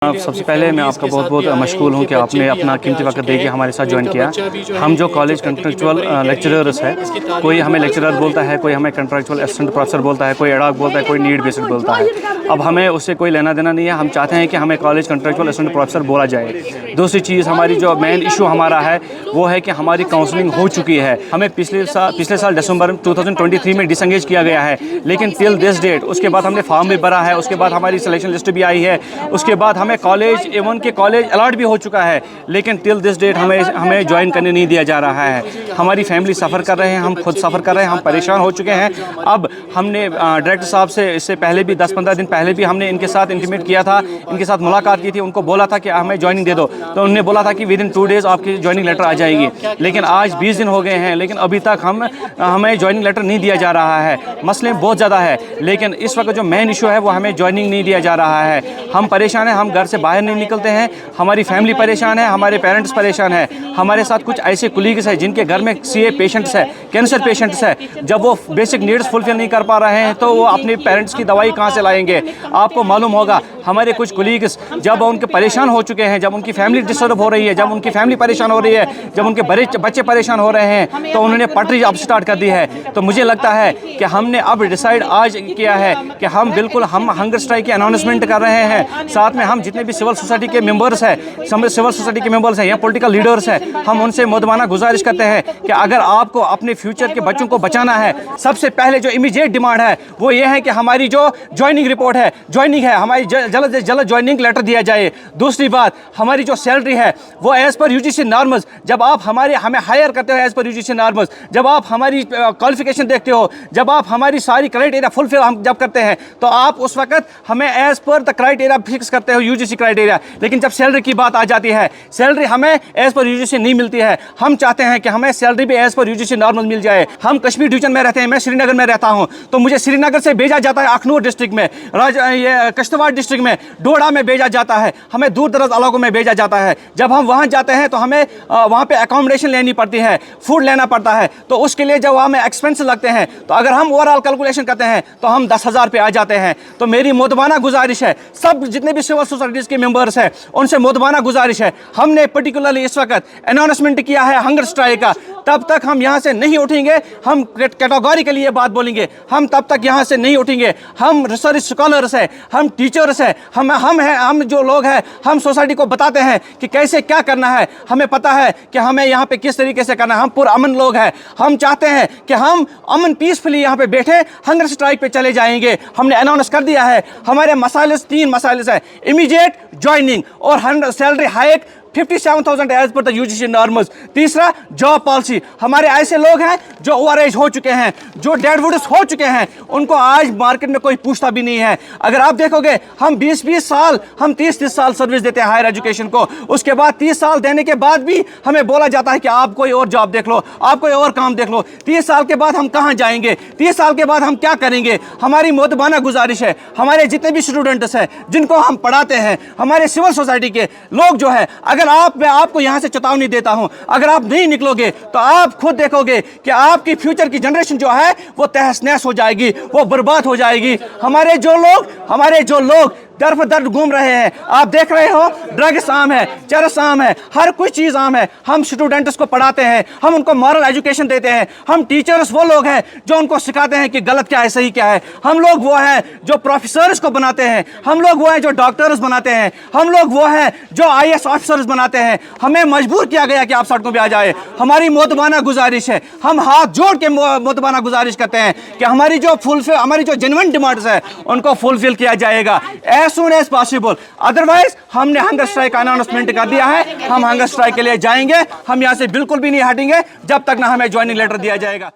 सबसे पहले मैं आपका बहुत बहुत मशकूर हूँ कि आपने अपना कीमती वक्त देके हमारे साथ ज्वाइन किया। हम जो कॉलेज कंट्रेक्चुअल लेक्चरर्स है, कोई हमें लेक्चरर बोलता है, कोई हमें कंट्रेक्चुअल असिस्टेंट प्रोफेसर बोलता है, कोई एडॉक बोलता है, कोई नीड बेस्ड बोलता है। अब हमें उससे कोई लेना देना नहीं है। हम चाहते हैं कि हमें कॉलेज कंट्रेक्चुअल असिस्टेंट प्रोफेसर बोला जाए। दूसरी चीज़, हमारी जो मेन इशू हमारा है वो है कि हमारी काउंसलिंग हो चुकी है। हमें पिछले साल दिसंबर 2023 में डिसंगेज किया गया है, लेकिन टिल दिस डेट उसके बाद हमने फॉर्म भी भरा है, उसके बाद हमारी सिलेक्शन लिस्ट भी आई है, उसके बाद हमें कॉलेज एवन के कॉलेज अलॉट भी हो चुका है, लेकिन टिल दिस डेट हमें ज्वाइन करने नहीं दिया जा रहा है। हमारी फैमिली सफ़र कर रहे हैं, हम खुद सफ़र कर रहे हैं, हम परेशान हो चुके हैं। अब हमने डायरेक्टर साहब से इससे पहले भी 10-15 दिन पहले भी हमने इनके साथ इंटीमेट किया था, इनके साथ मुलाकात की थी, उनको बोला था कि हमें ज्वाइनिंग दे दो, तो उन्होंने बोला था कि विद इन 2 डेज़ आपकी ज्वाइनिंग लेटर आ जाएगी। लेकिन आज 20 दिन हो गए हैं, लेकिन अभी तक हमें ज्वाइनिंग लेटर नहीं दिया जा रहा है। मसले बहुत ज़्यादा है, लेकिन इस वक्त जो मेन इशू है वो हमें ज्वाइनिंग नहीं दिया जा रहा है। हम परेशान हैं, हम घर से बाहर नहीं निकलते हैं, हमारी फैमिली परेशान है, हमारे पेरेंट्स परेशान है। हमारे साथ कुछ ऐसे कुलीग्स हैं जिनके घर में सीए पेशेंट्स है, कैंसर पेशेंट्स है। जब वो बेसिक नीड्स फुलफिल नहीं कर पा रहे हैं तो वो अपने पेरेंट्स की दवाई कहाँ से लाएंगे? आपको मालूम होगा, हमारे कुछ कुलीग्स जब उनके परेशान हो चुके हैं, जब उनकी फैमिली डिस्टर्ब हो रही है, जब उनकी फैमिली परेशान हो रही है, जब उनके बच्चे परेशान हो रहे हैं, तो उन्होंने पटरी अब स्टार्ट कर दी है। तो मुझे लगता है कि हमने अब डिसाइड आज किया है कि हम बिल्कुल हंगर स्ट्राइक की अनाउंसमेंट कर रहे हैं। साथ में हम जितने भी सिविल सोसाइटी के मेंबर्स हैं, सिविल सोसाइटी के मेंबर्स हैं या पॉलिटिकल लीडर्स हैं, हम उनसे मुद्दमाना गुजारिश करते हैं कि अगर आपको अपने फ्यूचर के बच्चों को बचाना है, सबसे पहले जो इमीडिएट डिमांड है वो ये है कि हमारी जो ज्वाइनिंग रिपोर्ट है, ज्वाइनिंग है, हमारी जल्द से जल्द ज्वाइनिंग लेटर दिया जाए। दूसरी बात, हमारी जो सैलरी है वो एज पर यूजीसी नॉर्म्स, जब आप हमें हायर करते हो एज पर यूजीसी नॉर्म्स, जब आप हमारी क्वालिफिकेशन देखते हो, जब आप हमारी सारी क्राइटेरिया फुलफिल हम जब करते हैं, तो आप उस वक्त हमें as per the criteria fix करते हो, यूजीसी क्राइटेरिया। लेकिन जब सैलरी की बात आ जाती है, सैलरी हमें एज पर यूजीसी नहीं मिलती है। हम चाहते हैं कि हमें सैलरी भी एज पर यूजीसी नॉर्मल मिल जाए। हम कश्मीर डिवीजन में रहते हैं, मैं श्रीनगर में रहता हूं, तो मुझे श्रीनगर से भेजा जाता है अखनूर डिस्ट्रिक्ट में, कश्तवाड़ डिस्ट्रिक्ट में, डोडा में भेजा जाता है, हमें दूर दराज इलाकों में भेजा जाता है। जब हम वहां जाते हैं तो हमें वहां पे अकोमोडेशन लेनी पड़ती है, फूड लेना पड़ता है, तो उसके लिए जब हमें एक्सपेंस लगते हैं, तो अगर हम ओवरऑल कैलकुलेशन करते हैं तो हम 10,000 पे आ जाते हैं। तो मेरी मुद्दमाना गुजारिश है, सब जितने भी सिविल सोसाइटीज़ के मेंबर्स हैं उनसे मुद्दमाना गुजारिश है, हमने पर्टिकुलरली इस वक्त अनाउंसमेंट किया है हंगर स्ट्राइक का, तब तक हम यहाँ से नहीं उठेंगे। हम कैटेगोरिकली ये बात बोलेंगे, हम तब तक यहाँ से नहीं उठेंगे। हम रिसर्च स्कॉलर्स हैं, हम टीचर्स हैं, हम जो लोग हैं, हम सोसाइटी को बताते हैं कि कैसे क्या करना है। हमें पता है कि हमें यहाँ पे किस तरीके से करना है। हम पुरअमन लोग हैं, हम चाहते हैं कि हम अमन पीसफुली यहाँ पे बैठे हंगर स्ट्राइक पे चले जाएंगे। हमने अनाउंस कर दिया है, हमारे मसाइल 3 मसाइल हैं, इमीडिएट ज्वाइनिंग और salary hike 57,000 as per the UGC norms. तीसरा, जॉब पॉलिसी। हमारे ऐसे लोग हैं जो ओवर एज हो चुके हैं, जो डेडवुड्स हो चुके हैं, उनको आज मार्केट में कोई पूछता भी नहीं है। अगर आप देखोगे, हम 20-20 साल, हम 30-30 साल सर्विस देते हैं हायर एजुकेशन को, उसके बाद 30 साल देने के बाद भी हमें बोला जाता है कि आप कोई और जॉब देख लो, आप कोई और काम देख लो। 30 साल के बाद हम कहाँ जाएंगे? 30 साल के बाद हम क्या करेंगे? हमारी मुद्दमाना गुजारिश है, हमारे जितने भी स्टूडेंट्स हैं जिनको हम पढ़ाते हैं, हमारे सिविल सोसाइटी के लोग जो है, मैं आपको यहां से चेतावनी देता हूं, अगर आप नहीं निकलोगे तो आप खुद देखोगे कि आपकी फ्यूचर की जनरेशन जो है वो तहस नहस हो जाएगी, वो बर्बाद हो जाएगी। हमारे जो लोग दर पर दर घूम रहे हैं, आप देख रहे हो, ड्रग्स आम है, चरस आम है, हर कोई चीज़ आम है। हम स्टूडेंट्स को पढ़ाते हैं, हम उनको मॉरल एजुकेशन देते हैं। हम टीचर्स वो लोग हैं जो उनको सिखाते हैं कि गलत क्या है, सही क्या है। हम लोग वो हैं जो प्रोफेसर्स को बनाते हैं, हम लोग वो हैं जो डॉक्टर्स बनाते हैं, हम लोग वो हैं जो IAS ऑफिसर्स बनाते हैं। हमें मजबूर किया गया कि आप सड़कों पर आ जाए। हमारी मुद्दमाना गुजारिश है, हम हाथ जोड़ के मुद्दमाना गुजारिश करते हैं कि हमारी जो जेन्युइन डिमांड्स है उनको फुलफिल किया जाएगा as soon as possible। Otherwise हमने हंगर स्ट्राइक का अनाउंसमेंट कर दिया है, हम हंगर स्ट्राइक के लिए जाएंगे। हम यहाँ से बिल्कुल भी नहीं हटेंगे जब तक ना हमें ज्वाइनिंग लेटर दिया जाएगा।